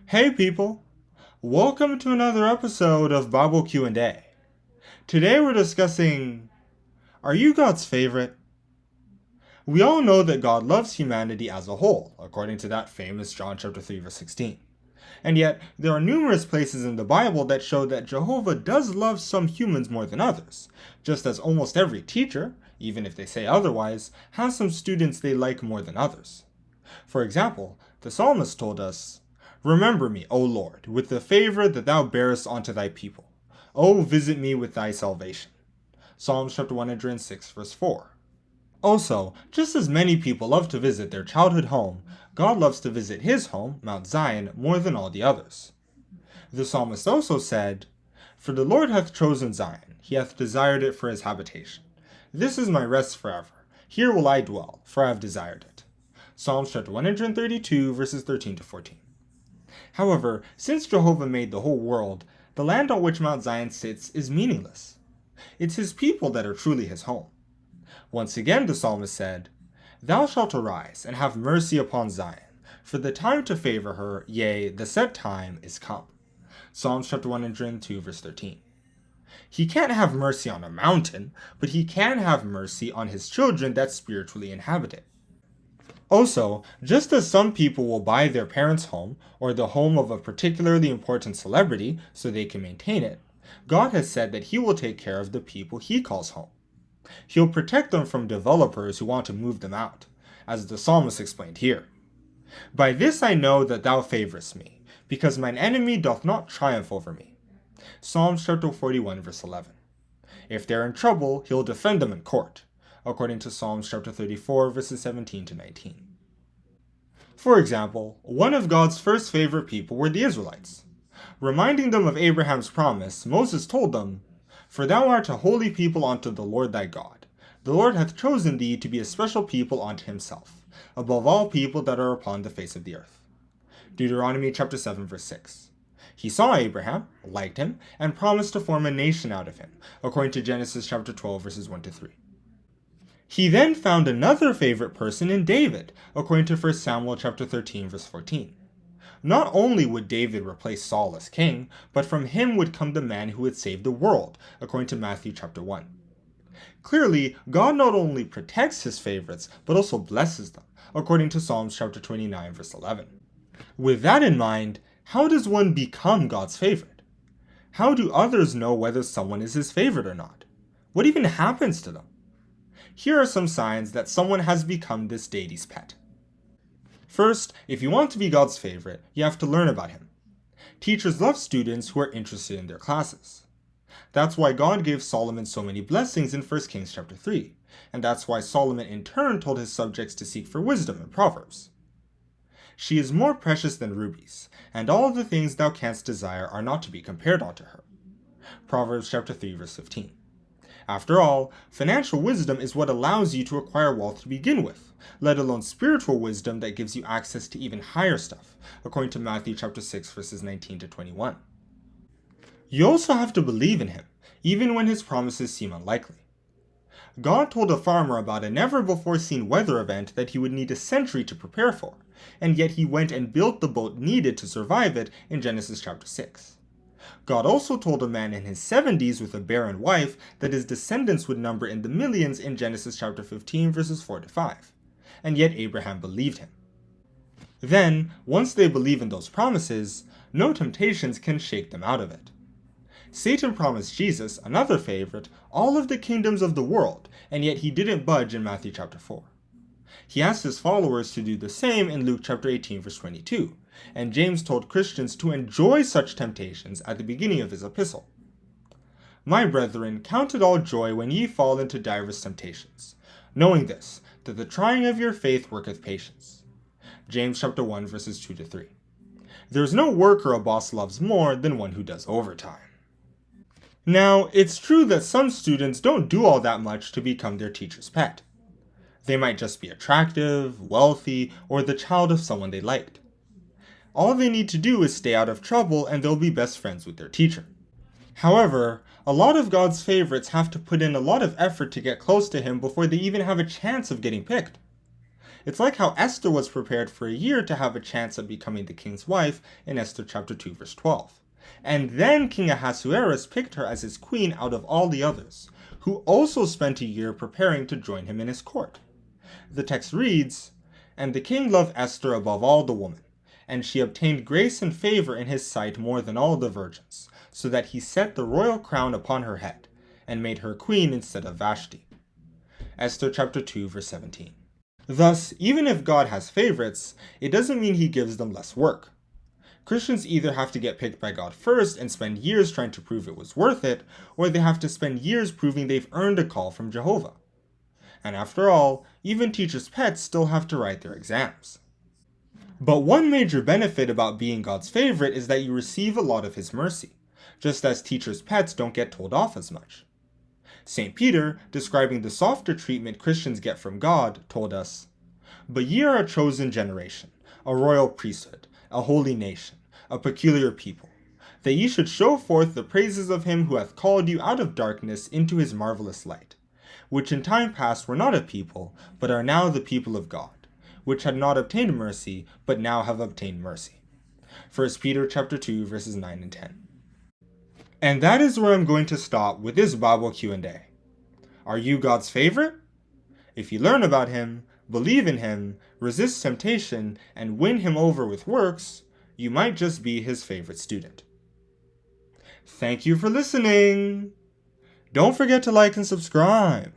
Hey people, welcome to another episode of Bible Q&A. Today we're discussing, are you God's favorite? We all know that God loves humanity as a whole, according to that famous John chapter 3 verse 16. And yet, there are numerous places in the Bible that show that Jehovah does love some humans more than others, just as almost every teacher, even if they say otherwise, has some students they like more than others. For example, the psalmist told us, "Remember me, O Lord, with the favor that thou bearest unto thy people. O visit me with thy salvation." Psalms chapter 106 verse 4. Also, just as many people love to visit their childhood home, God loves to visit his home, Mount Zion, more than all the others. The psalmist also said, "For the Lord hath chosen Zion, he hath desired it for his habitation. This is my rest forever. Here will I dwell, for I have desired it." Psalms chapter 132 verses 13 to 14. However, since Jehovah made the whole world, the land on which Mount Zion sits is meaningless. It's his people that are truly his home. Once again the psalmist said, "Thou shalt arise, and have mercy upon Zion, for the time to favor her, yea, the set time is come." Psalms chapter 102 verse 13. He can't have mercy on a mountain, but he can have mercy on his children that spiritually inhabit it. Also, just as some people will buy their parents' home or the home of a particularly important celebrity so they can maintain it, God has said that he will take care of the people he calls home. He'll protect them from developers who want to move them out, as the psalmist explained here. "By this I know that thou favorest me, because mine enemy doth not triumph over me." Psalms chapter 41 verse 11. If they're in trouble, he'll defend them in court, according to Psalms chapter 34 verses 17 to 19. For example, one of God's first favorite people were the Israelites. Reminding them of Abraham's promise, Moses told them, "For thou art a holy people unto the Lord thy God. The Lord hath chosen thee to be a special people unto himself, above all people that are upon the face of the earth." Deuteronomy chapter 7 verse 6. He saw Abraham, liked him, and promised to form a nation out of him, according to Genesis chapter 12 verses 1 to 3. He then found another favorite person in David, according to 1 Samuel chapter 13 verse 14. Not only would David replace Saul as king, but from him would come the man who would save the world, according to Matthew chapter 1. Clearly, God not only protects his favorites, but also blesses them, according to Psalms chapter 29 verse 11. With that in mind, how does one become God's favorite? How do others know whether someone is his favorite or not? What even happens to them? Here are some signs that someone has become this deity's pet. First, if you want to be God's favorite, you have to learn about him. Teachers love students who are interested in their classes. That's why God gave Solomon so many blessings in 1 Kings chapter 3, and that's why Solomon in turn told his subjects to seek for wisdom in Proverbs. "She is more precious than rubies, and all the things thou canst desire are not to be compared unto her." Proverbs chapter 3 verse 15. After all, financial wisdom is what allows you to acquire wealth to begin with, let alone spiritual wisdom that gives you access to even higher stuff, according to Matthew chapter 6 verses 19 to 21. You also have to believe in him, even when his promises seem unlikely. God told a farmer about a never-before-seen weather event that he would need a century to prepare for, and yet he went and built the boat needed to survive it in Genesis chapter 6. God also told a man in his 70s with a barren wife that his descendants would number in the millions in Genesis chapter 15 verses 4 to 5, and yet Abraham believed him. Then, once they believe in those promises, no temptations can shake them out of it. Satan promised Jesus, another favorite, all of the kingdoms of the world, and yet he didn't budge in Matthew chapter 4. He asked his followers to do the same in Luke chapter 18 verse 22, and James told Christians to enjoy such temptations at the beginning of his epistle. "My brethren, count it all joy when ye fall into divers temptations, knowing this, that the trying of your faith worketh patience." James chapter 1 verses 2 to 3. There's no worker a boss loves more than one who does overtime. Now, it's true that some students don't do all that much to become their teacher's pet. They might just be attractive, wealthy, or the child of someone they liked. All they need to do is stay out of trouble and they'll be best friends with their teacher. However, a lot of God's favorites have to put in a lot of effort to get close to him before they even have a chance of getting picked. It's like how Esther was prepared for a year to have a chance at becoming the king's wife in Esther chapter 2 verse 12. And then King Ahasuerus picked her as his queen out of all the others, who also spent a year preparing to join him in his court. The text reads, "And the king loved Esther above all the women, and she obtained grace and favor in his sight more than all the virgins, so that he set the royal crown upon her head, and made her queen instead of Vashti." Esther chapter 2 verse 17. Thus, even if God has favorites, it doesn't mean he gives them less work. Christians either have to get picked by God first and spend years trying to prove it was worth it, or they have to spend years proving they've earned a call from Jehovah. And after all, even teachers' pets still have to write their exams. But one major benefit about being God's favorite is that you receive a lot of his mercy, just as teachers' pets don't get told off as much. St. Peter, describing the softer treatment Christians get from God, told us, "But ye are a chosen generation, a royal priesthood, a holy nation, a peculiar people, that ye should show forth the praises of him who hath called you out of darkness into his marvelous light, which in time past were not a people, but are now the people of God, which had not obtained mercy, but now have obtained mercy." 1 Peter chapter 2, verses 9 and 10. And that is where I'm going to stop with this Bible Q&A. Are you God's favorite? If you learn about him, believe in him, resist temptation, and win him over with works, you might just be his favorite student. Thank you for listening. Don't forget to like and subscribe.